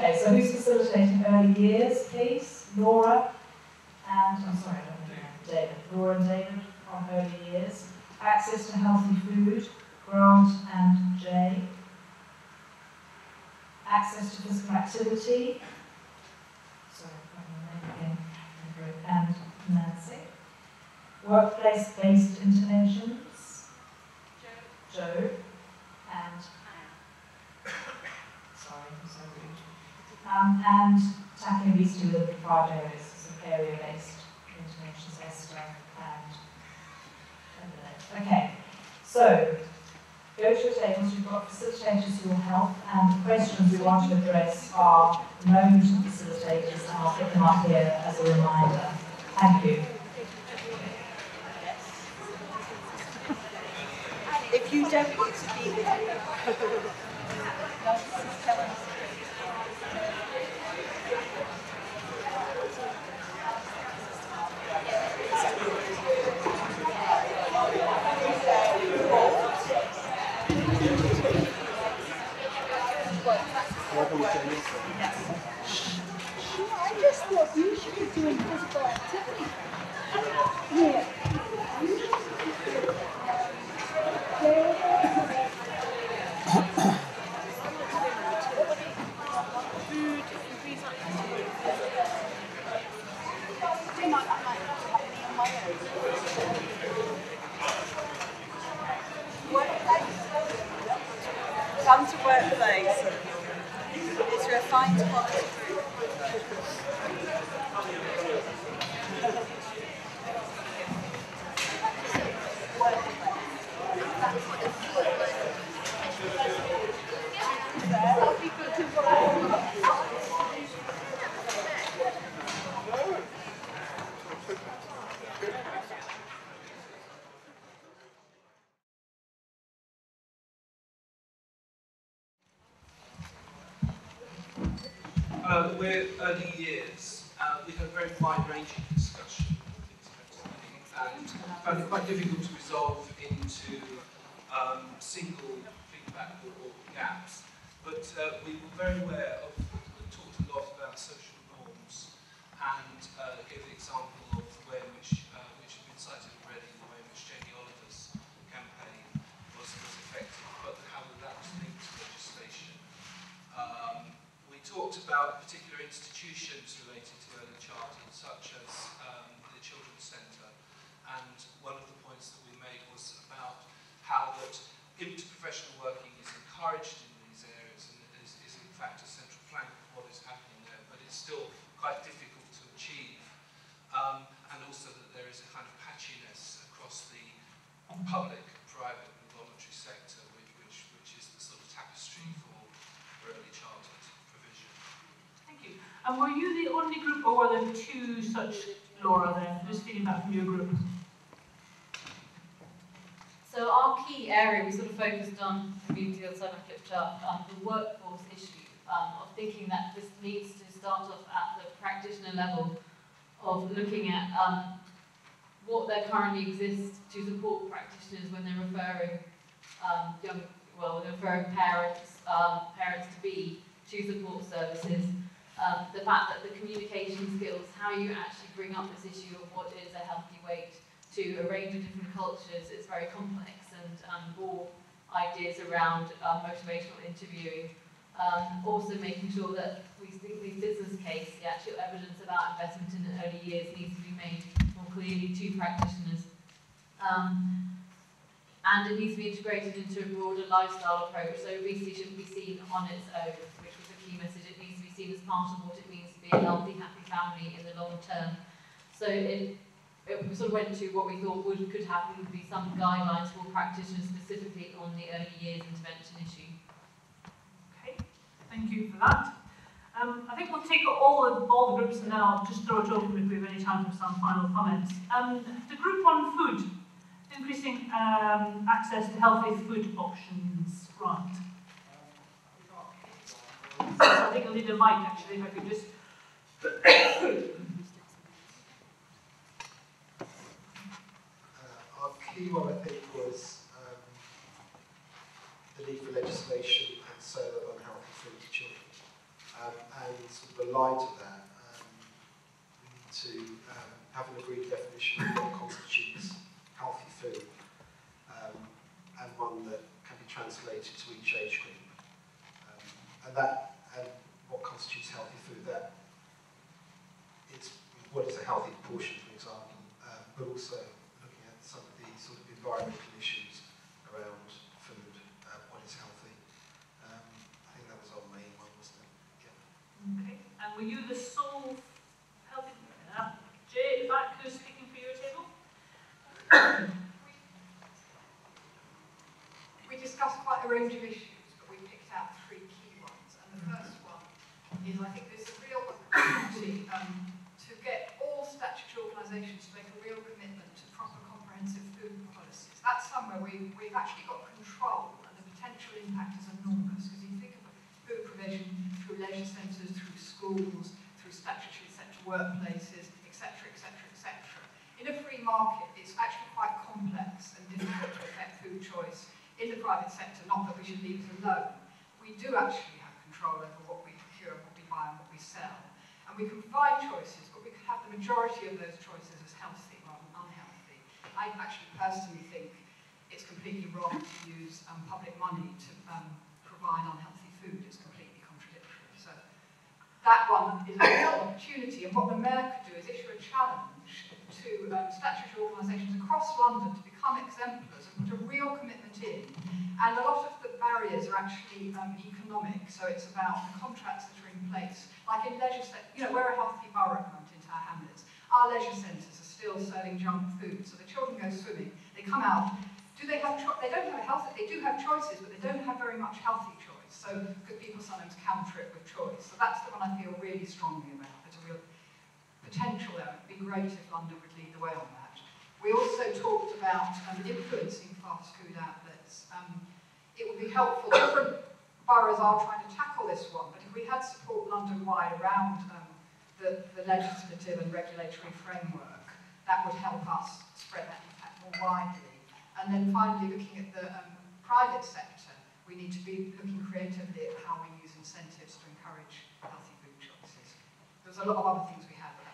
Okay, so who's facilitating early years, please? Laura and, I'm sorry, I don't know, David. Laura and David on early years. Access to healthy food, Grant and Jay. Access to physical activity, sorry, again, and Nancy. Workplace-based interventions, Joe, and sorry, I'm so rude. And tackling obesity within the 5 areas, so area-based interventions, Esther and okay, so go to your tables, you've got facilitators who will help, and the questions we want to address are known to facilitators, and I'll put them up here as a reminder. Thank you. If you don't want to be there, tell us. I just thought you should be doing physical activity. Yeah. Come to workplace. It's refined quality group. We're early years. We had a very wide-ranging discussion, and found it quite difficult to resolve into single feedback or gaps. But we were very aware of, we talked a lot about social norms, and gave the example of the way in which has been cited already, the way in which Jamie Oliver's campaign was effective, but how that was linked to legislation. We talked about particular institutions related to early childhood, such as the Children's Centre, and one of the points that we made was about how that interprofessional working is encouraged in these areas and is in fact a central plank of what is happening there, but it's still quite difficult to achieve, and also that there is a kind of patchiness across the public, private and voluntary sector, which is the sort of tapestry for early childhood provision. Thank you. And were you the only group, or were there two such, Laura, then? Who's feeding back from your group? So our key area, we sort of focused on, community on the flip chart, the workforce issue, of thinking that this needs to start off at the practitioner level, of looking at what there currently exists to support practitioners when they're referring referring parents-to-be to support services. The fact that the communication skills, how you actually bring up this issue of what is a healthy weight to a range of different cultures, is very complex, and more ideas around motivational interviewing. Also making sure that we think the business case, the actual evidence about investment in the early years, needs to be made more clearly to practitioners. And it needs to be integrated into a broader lifestyle approach. So obesity shouldn't be seen on its own, which was a key message. It needs to be seen as part of what it means to be a healthy, happy family in the long term. So it sort of went to what we thought could happen would be some guidelines for practitioners specifically on the early years intervention issue. Okay, thank you for that. I think we'll take all the groups and then I'll just throw it open if we have any time for some final comments. The group on food, increasing access to healthy food options, Grant. I think I'll need a mic actually, if I could just... Our key one, I think, was the need for legislation and sale of unhealthy food to children. and sort of aligned to that, we need to have an agreed definition of what constitutes healthy food, and one that can be translated to each age group. And what constitutes healthy food, that it's what is a healthy proportion, for example, but also looking at some of the sort of environmental issues around food, what is healthy. I think that was our main one, wasn't it? Yeah. Okay, and were you the sole healthy, Jay, in fact, who's speaking for your table? We discussed quite a range of issues, but we picked out 3 key ones. And the first one is, I think there's a real opportunity to get all statutory organisations to make a real commitment to proper comprehensive food policies. That's somewhere we've actually got control, and the potential impact is enormous, because you think of food provision through leisure centres, through schools, through statutory sector workplaces, etc., etc., etc. In a free market, it's actually quite complex and difficult to affect food choice in the private sector, not that we should leave it alone. We do actually have control over what we procure, what we buy and what we sell. And we can provide choices, but we can have the majority of those choices as healthy rather than unhealthy. I actually personally think it's completely wrong to use public money to provide unhealthy food. It's completely contradictory. So that one is a real opportunity. And what the Mayor could do is issue a challenge to statutory organisations across London to become exemplars and put a real commitment in. And a lot of the barriers are actually economic, so it's about the contracts that are in place. Like in leisure centres, you know, we're a healthy borough at in Tower Hamlets. Our leisure centres are still serving junk food, so the children go swimming, they come out. Do they have they don't have a healthy, they do have choices, but they don't have very much healthy choice. So good people sometimes counter it with choice. So that's the one I feel really strongly about. There's a real potential there. It'd be great if London would lead the way on that. We also talked about influencing fast food outlets. It would be helpful. Different boroughs are trying to tackle this one, but if we had support London-wide around the legislative and regulatory framework, that would help us spread that impact more widely. And then finally, looking at the private sector, we need to be looking creatively at how we use incentives to encourage healthy food choices. There's a lot of other things we have, but